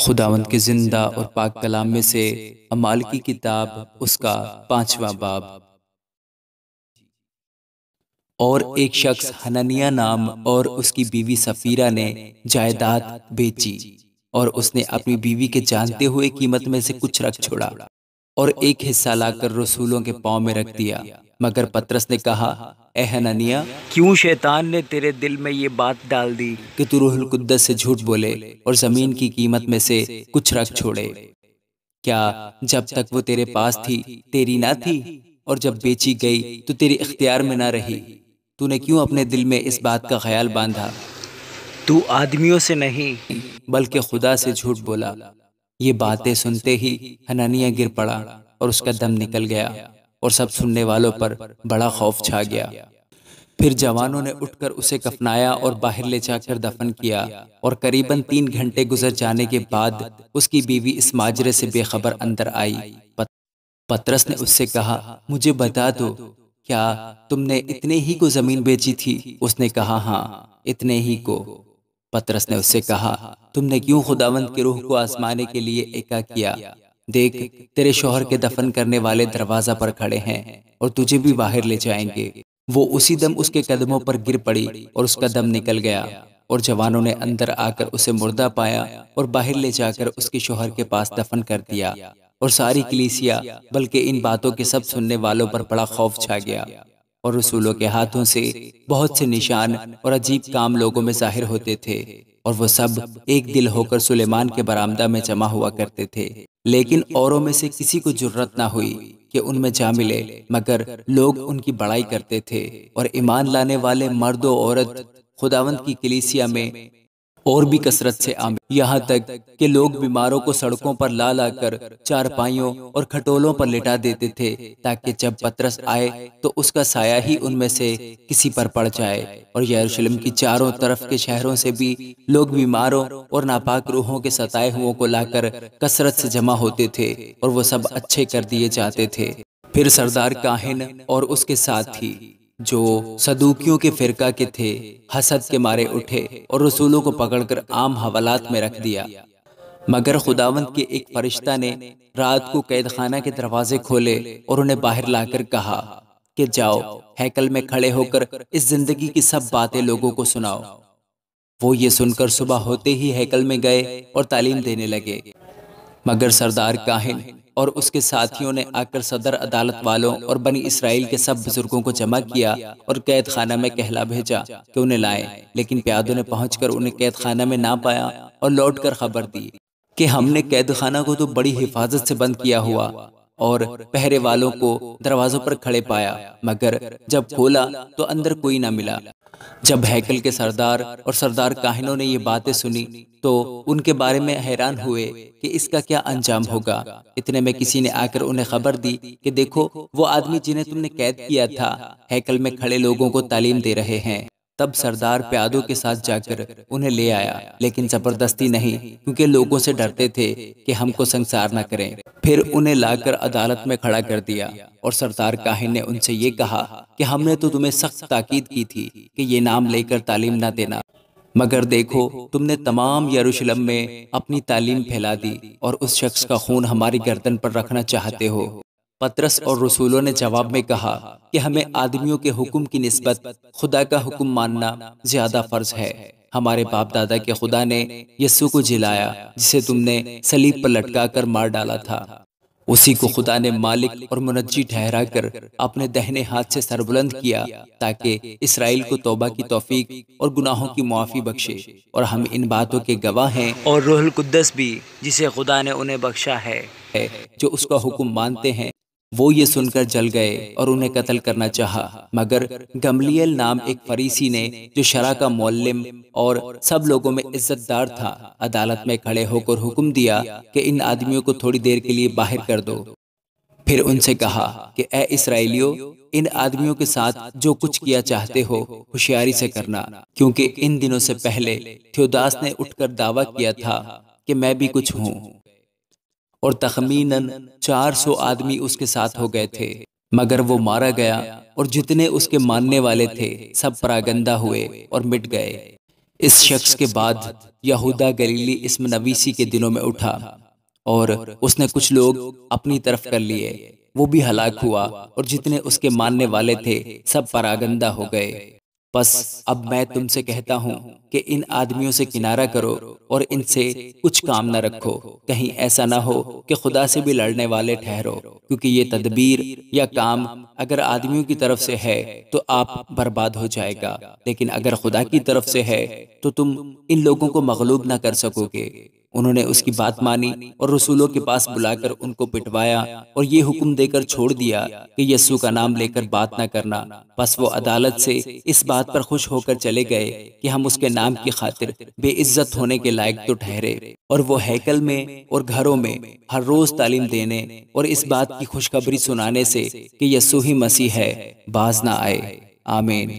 خداوند کے زندہ اور پاک کلام میں سے اعمال کی کتاب اس کا 5واں باب۔ اور ایک شخص حنانیہ نام اور اس کی بیوی سفیرہ نے جائیداد بیچی، اور اس نے اپنی بیوی کے جانتے ہوئے قیمت میں سے کچھ رکھ چھوڑا اور ایک حصہ لا کر رسولوں کے پاؤں میں رکھ دیا۔ مگر پطرس نے کہا، اے حنانیہ، کیوں شیطان نے تیرے دل میں یہ بات ڈال دی کہ تو روح القدس سے جھوٹ بولے اور زمین کی قیمت میں سے کچھ رکھ چھوڑے؟ کیا جب تک وہ تیرے پاس تھی تیری نہ تھی، اور جب بیچی گئی تو تیرے اختیار میں نہ رہی؟ تو نے کیوں اپنے دل میں اس بات کا خیال باندھا؟ تو آدمیوں سے نہیں بلکہ خدا سے جھوٹ بولا۔ یہ باتیں سنتے ہی حنانیہ گر پڑا اور اس کا دم نکل گیا، اور سب سننے والوں پر بڑا خوف چھا گیا۔ پھر جوانوں نے اٹھ کر اسے کفنایا اور باہر لے جا کر دفن کیا، اور قریباً 3 گھنٹے گزر جانے کے بعد اس کی بیوی اس ماجرے سے بے خبر اندر آئی۔ پطرس نے اس سے کہا، مجھے بتا دو، کیا تم نے اتنے ہی کو زمین بیچی تھی؟ اس نے کہا، ہاں، اتنے ہی کو۔ پطرس نے اس سے کہا، تم نے کیوں خداوند کے روح کو آزمانے کے لیے ایکا کیا؟ دیکھ، تیرے شوہر کے دفن کرنے والے دروازہ پر کھڑے ہیں اور تجھے بھی باہر لے جائیں گے۔ وہ اسی دم اس کے قدموں پر گر پڑی اور اس کا دم نکل گیا، اور جوانوں نے اندر آ کر اسے مردہ پایا اور باہر لے جا کر اس کے شوہر کے پاس دفن کر دیا۔ اور ساری کلیسیا بلکہ ان باتوں کے سب سننے والوں پر بڑا خوف چھا گیا، اور رسولوں کے ہاتھوں سے بہت سے نشان اور عجیب کام لوگوں میں ظاہر ہوتے تھے، اور وہ سب ایک دل ہو کر سلیمان کے برآمدہ میں جمع ہوا کرتے تھے۔ لیکن اوروں میں سے کسی کو جرأت نہ ہوئی کہ ان میں جا ملے، مگر لوگ ان کی بڑائی کرتے تھے، اور ایمان لانے والے مرد و عورت خداوند کی کلیسیا میں اور بھی کثرت سے آمد، یہاں تک کہ لوگ بیماروں کو سڑکوں پر لا لا کر چارپائیوں اور کھٹولوں پر لٹا دیتے تھے، تاکہ جب پطرس آئے تو اس کا سایہ ہی ان میں سے کسی پر پڑ جائے۔ اور یروشلم کی چاروں طرف کے شہروں سے بھی لوگ بیماروں اور ناپاک روحوں کے ستائے ہوئوں کو لا کر کثرت سے جمع ہوتے تھے، اور وہ سب اچھے کر دیے جاتے تھے۔ پھر سردار کاہن اور اس کے ساتھی، جو صدوقیوں کے فرقہ کے تھے، حسد کے مارے اٹھے اور رسولوں کو پکڑ کر عام حوالات میں رکھ دیا۔ مگر خداوند کے ایک فرشتہ نے رات کو قید خانہ کے دروازے کھولے اور انہیں باہر لا کر کہا کہ جاؤ، ہیکل میں کھڑے ہو کر اس زندگی کی سب باتیں لوگوں کو سناؤ۔ وہ یہ سن کر صبح ہوتے ہی ہیکل میں گئے اور تعلیم دینے لگے۔ مگر سردار کاہن اور اس کے ساتھیوں نے آ کر صدر عدالت والوں اور بنی اسرائیل کے سب بزرگوں کو جمع کیا اور قید خانہ میں کہلا بھیجا کہ انہیں لائیں، لیکن پیادوں نے پہنچ کر انہیں قید خانہ میں نہ پایا، اور لوٹ کر خبر دی کہ ہم نے قید خانہ کو تو بڑی حفاظت سے بند کیا ہوا اور پہرے والوں کو دروازوں پر کھڑے پایا، مگر جب کھولا تو اندر کوئی نہ ملا۔ جب ہیکل کے سردار اور سردار کاہنوں نے یہ باتیں سنی تو ان کے بارے میں حیران ہوئے کہ اس کا کیا انجام ہوگا۔ اتنے میں کسی نے آ کر انہیں خبر دی کہ دیکھو، وہ آدمی جنہیں تم نے قید کیا تھا ہیکل میں کھڑے لوگوں کو تعلیم دے رہے ہیں۔ تب سردار پیادوں کے ساتھ جا کر انہیں لے آیا، لیکن زبردستی نہیں، کیونکہ لوگوں سے ڈرتے تھے کہ ہم کو سنسار نہ کریں۔ پھر انہیں لا کر عدالت میں کھڑا کر دیا، اور سردار کاہن نے ان سے یہ کہا کہ ہم نے تو تمہیں سخت تاکید کی تھی کہ یہ نام لے کر تعلیم نہ دینا، مگر دیکھو، تم نے تمام یروشلم میں اپنی تعلیم پھیلا دی اور اس شخص کا خون ہماری گردن پر رکھنا چاہتے ہو۔ پطرس اور رسولوں نے جواب میں کہا کہ ہمیں آدمیوں کے حکم کی نسبت خدا کا حکم ماننا زیادہ فرض ہے۔ ہمارے باپ دادا کے خدا نے یسوع کو جلایا، جسے تم نے صلیب پر لٹکا کر مار ڈالا تھا۔ اسی کو خدا نے مالک اور منجی ٹھہرا کر اپنے دہنے ہاتھ سے سربلند کیا، تاکہ اسرائیل کو توبہ کی توفیق اور گناہوں کی معافی بخشے۔ اور ہم ان باتوں کے گواہ ہیں، اور روح القدس بھی جسے خدا نے انہیں بخشا ہے۔ جو اس کا حکم مانتے ہیں۔ وہ یہ سن کر جل گئے اور انہیں قتل کرنا چاہا، مگر گملیل نام ایک فریسی نے، جو شرع کا معلم اور سب لوگوں میں عزت دار تھا، عدالت میں کھڑے ہو کر حکم دیا کہ ان آدمیوں کو تھوڑی دیر کے لیے باہر کر دو۔ پھر ان سے کہا کہ اے اسرائیلیو، ان آدمیوں کے ساتھ جو کچھ کیا چاہتے ہو ہوشیاری سے کرنا، کیونکہ ان دنوں سے پہلے تھیوداس نے اٹھ کر دعویٰ کیا تھا کہ میں بھی کچھ ہوں، اور تخمیناً 400 آدمی اس کے ساتھ ہو گئے تھے، مگر وہ مارا گیا، اور جتنے اس کے ماننے والے تھے سب پراگندہ ہوئے اور مٹ گئے۔ اس شخص کے بعد یہودا گلیلی اسم نویسی کے دنوں میں اٹھا اور اس نے کچھ لوگ اپنی طرف کر لیے، وہ بھی ہلاک ہوا اور جتنے اس کے ماننے والے تھے سب پراگندہ ہو گئے۔ پس اب میں تم سے کہتا ہوں کہ ان آدمیوں سے کنارہ کرو اور ان سے کچھ کام نہ رکھو، کہیں ایسا نہ ہو کہ خدا سے بھی لڑنے والے ٹھہرو، کیونکہ یہ تدبیر یا کام اگر آدمیوں کی طرف سے ہے تو آپ برباد ہو جائے گا، لیکن اگر خدا کی طرف سے ہے تو تم ان لوگوں کو مغلوب نہ کر سکو گے۔ انہوں نے اس کی بات مانی اور رسولوں کے پاس بلا کر ان کو پٹوایا اور یہ حکم دے کر چھوڑ دیا کہ یسوع کا نام لے کر بات نہ کرنا۔ پس وہ عدالت سے اس بات پر خوش ہو کر چلے گئے کہ ہم اس کے نام کی خاطر بے عزت ہونے کے لائق تو ٹھہرے، اور وہ ہیکل میں اور گھروں میں ہر روز تعلیم دینے اور اس بات کی خوشخبری سنانے سے کہ یسوع ہی مسیح ہے باز نہ آئے۔ آمین۔